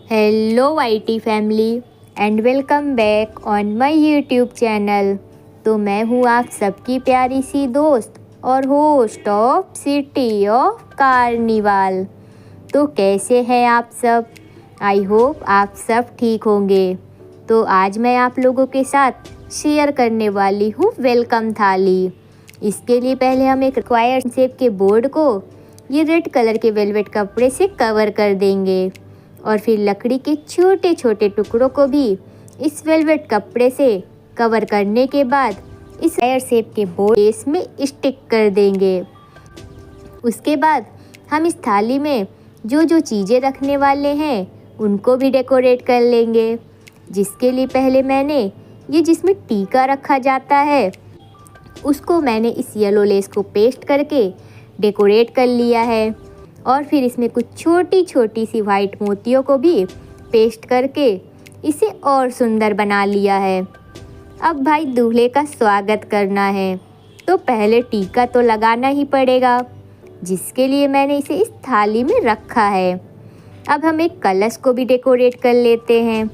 Hello YT family and welcome back on my YouTube channel. तो मैं हूँ आप सबकी प्यारी सी दोस्त और host of city of carnival. तो कैसे हैं आप सब? आई होप आप सब ठीक होंगे। तो आज मैं आप लोगों के साथ शेयर करने वाली हूँ वेलकम थाली। इसके लिए पहले हम एक स्क्वायर शेप के बोर्ड को ये रेड कलर के वेलवेट कपड़े से कवर कर देंगे और फिर लकड़ी के छोटे छोटे टुकड़ों को भी इस वेलवेट कपड़े से कवर करने के बाद इस स्क्वायर शेप के बोर्ड में स्टिक कर देंगे। उसके बाद हम इस थाली में जो जो चीज़ें रखने वाले हैं उनको भी डेकोरेट कर लेंगे। जिसके लिए पहले मैंने ये जिसमें टीका रखा जाता है उसको मैंने इस येलो लेस को पेस्ट करके डेकोरेट कर लिया है और फिर इसमें कुछ छोटी छोटी सी वाइट मोतियों को भी पेस्ट करके इसे और सुंदर बना लिया है। अब भाई दूल्हे का स्वागत करना है तो पहले टीका तो लगाना ही पड़ेगा, जिसके लिए मैंने इसे इस थाली में रखा है। अब हम एक कलश को भी डेकोरेट कर लेते हैं,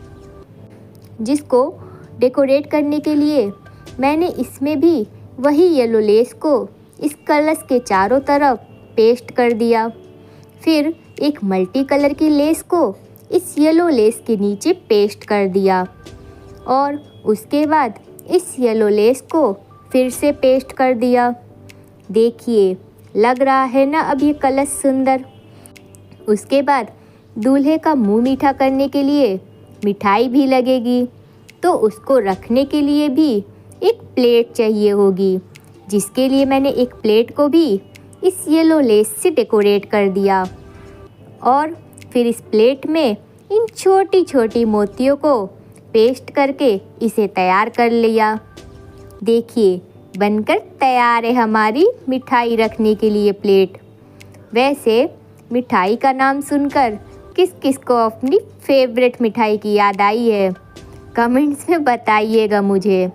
जिसको डेकोरेट करने के लिए मैंने इसमें भी वही येलो लेस को इस कलश के चारों तरफ पेस्ट कर दिया। फिर एक मल्टी कलर की लेस को इस येलो लेस के नीचे पेस्ट कर दिया और उसके बाद इस येलो लेस को फिर से पेस्ट कर दिया। देखिए लग रहा है ना अब ये कलश सुंदर। उसके बाद दूल्हे का मुंह मीठा करने के लिए मिठाई भी लगेगी, तो उसको रखने के लिए भी एक प्लेट चाहिए होगी, जिसके लिए मैंने एक प्लेट को भी इस येलो लेस से डेकोरेट कर दिया और फिर इस प्लेट में इन छोटी छोटी मोतियों को पेस्ट करके इसे तैयार कर लिया। देखिए बनकर तैयार है हमारी मिठाई रखने के लिए प्लेट। वैसे मिठाई का नाम सुनकर किस किस को अपनी फेवरेट मिठाई की याद आई है, कमेंट्स में बताइएगा मुझे।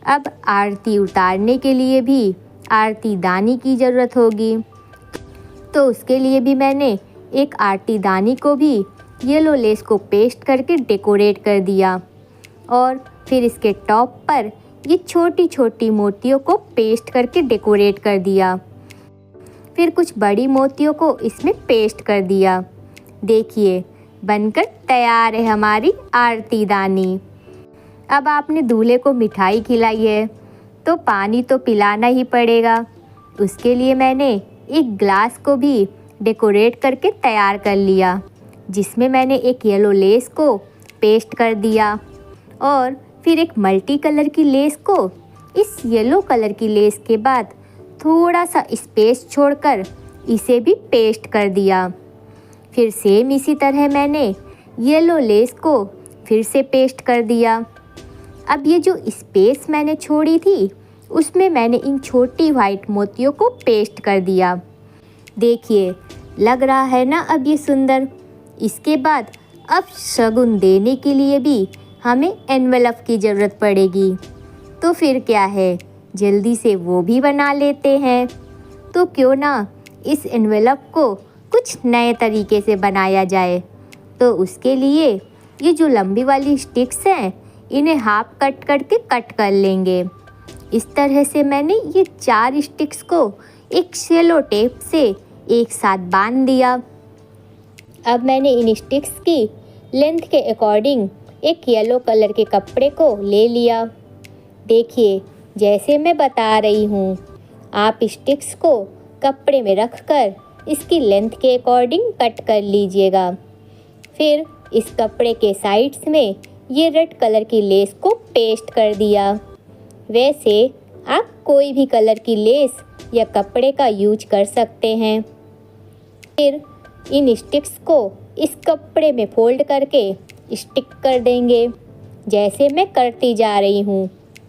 अब आरती उतारने के लिए भी आरती दानी की ज़रूरत होगी, तो उसके लिए भी मैंने एक आरती दानी को भी येलो लेस को पेस्ट करके डेकोरेट कर दिया और फिर इसके टॉप पर ये छोटी छोटी मोतियों को पेस्ट करके डेकोरेट कर दिया। फिर कुछ बड़ी मोतियों को इसमें पेस्ट कर दिया। देखिए बनकर तैयार है हमारी आरती दानी। अब आपने दूल्हे को मिठाई खिलाई है तो पानी तो पिलाना ही पड़ेगा। उसके लिए मैंने एक ग्लास को भी डेकोरेट करके तैयार कर लिया, जिसमें मैंने एक येलो लेस को पेस्ट कर दिया और फिर एक मल्टी कलर की लेस को इस येलो कलर की लेस के बाद थोड़ा सा स्पेस छोड़कर इसे भी पेस्ट कर दिया। फिर सेम इसी तरह मैंने येलो लेस को फिर से पेस्ट कर दिया। अब ये जो स्पेस मैंने छोड़ी थी उसमें मैंने इन छोटी वाइट मोतियों को पेस्ट कर दिया। देखिए लग रहा है ना अब ये सुंदर। इसके बाद अब शगुन देने के लिए भी हमें एनवेलप की ज़रूरत पड़ेगी, तो फिर क्या है जल्दी से वो भी बना लेते हैं। तो क्यों ना इस एनवेलप को कुछ नए तरीके से बनाया जाए। तो उसके लिए ये जो लंबी वाली स्टिक्स हैं इन्हें हाफ कट करके कट कर लेंगे। इस तरह से मैंने ये 4 स्टिक्स को एक सेलो टेप से एक साथ बांध दिया। अब मैंने इन स्टिक्स की लेंथ के अकॉर्डिंग एक येलो कलर के कपड़े को ले लिया। देखिए जैसे मैं बता रही हूँ, आप स्टिक्स को कपड़े में रखकर इसकी लेंथ के अकॉर्डिंग कट कर लीजिएगा। फिर इस कपड़े के साइड्स में ये रेड कलर की लेस को पेस्ट कर दिया। वैसे आप कोई भी कलर की लेस या कपड़े का यूज कर सकते हैं। फिर इन स्टिक्स को इस कपड़े में फोल्ड करके स्टिक कर देंगे, जैसे मैं करती जा रही हूँ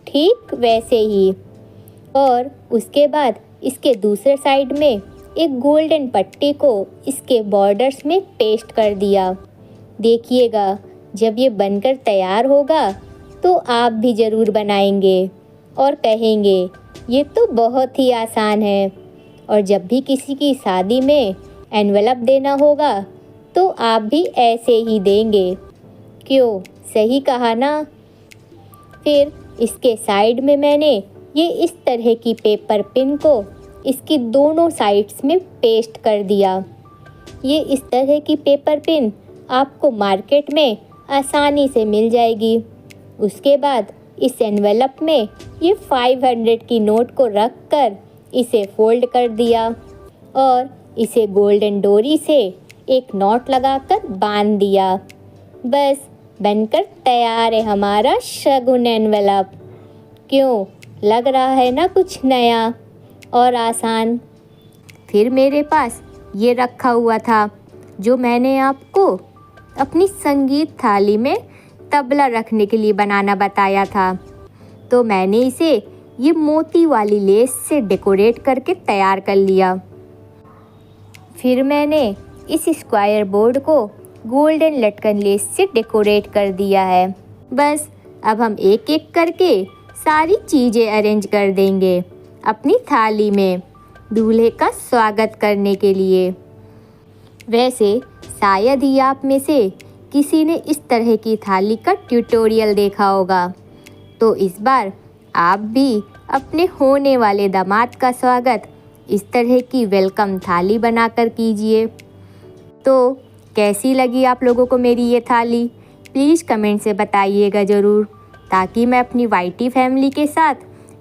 ठीक वैसे ही। और उसके बाद इसके दूसरे साइड में एक गोल्डन पट्टी को इसके बॉर्डर्स में पेस्ट कर दिया। देखिएगा जब ये बनकर तैयार होगा तो आप भी ज़रूर बनाएंगे और कहेंगे ये तो बहुत ही आसान है। और जब भी किसी की शादी में एनवेलप देना होगा तो आप भी ऐसे ही देंगे। क्यों, सही कहा ना? फिर इसके साइड में मैंने ये इस तरह की पेपर पिन को इसकी दोनों साइड्स में पेस्ट कर दिया। ये इस तरह की पेपर पिन आपको मार्केट में आसानी से मिल जाएगी। उसके बाद इस एनवेलप में ये 500 की नोट को रख कर इसे फोल्ड कर दिया और इसे गोल्डन डोरी से एक नॉट लगाकर बांध दिया। बस बनकर तैयार है हमारा शगुन एनवेलप। क्यों, लग रहा है ना कुछ नया और आसान? फिर मेरे पास ये रखा हुआ था जो मैंने आपको अपनी संगीत थाली में तबला रखने के लिए बनाना बताया था। तो मैंने इसे ये मोती वाली लेस से डेकोरेट करके तैयार कर लिया। फिर मैंने इस स्क्वायर बोर्ड को गोल्डन लटकन लेस से डेकोरेट कर दिया है। बस अब हम एक एक करके सारी चीज़ें अरेंज कर देंगे अपनी थाली में दूल्हे का स्वागत करने के लिए। वैसे शायद ही आप में से किसी ने इस तरह की थाली का ट्यूटोरियल देखा होगा, तो इस बार आप भी अपने होने वाले दामाद का स्वागत इस तरह की वेलकम थाली बनाकर कीजिए। तो कैसी लगी आप लोगों को मेरी ये थाली? प्लीज़ कमेंट से बताइएगा ज़रूर, ताकि मैं अपनी वाईटी फैमिली के साथ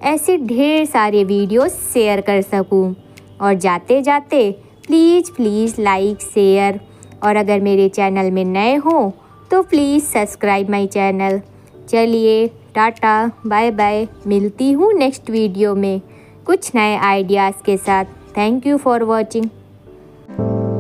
ऐसे ढेर सारे वीडियोस शेयर कर सकूं। और जाते जाते प्लीज़ लाइक शेयर, और अगर मेरे चैनल में नए हो तो प्लीज़ सब्सक्राइब माय चैनल। चलिए टाटा बाय बाय, मिलती हूँ नेक्स्ट वीडियो में कुछ नए आइडियाज़ के साथ। Thank you for watching.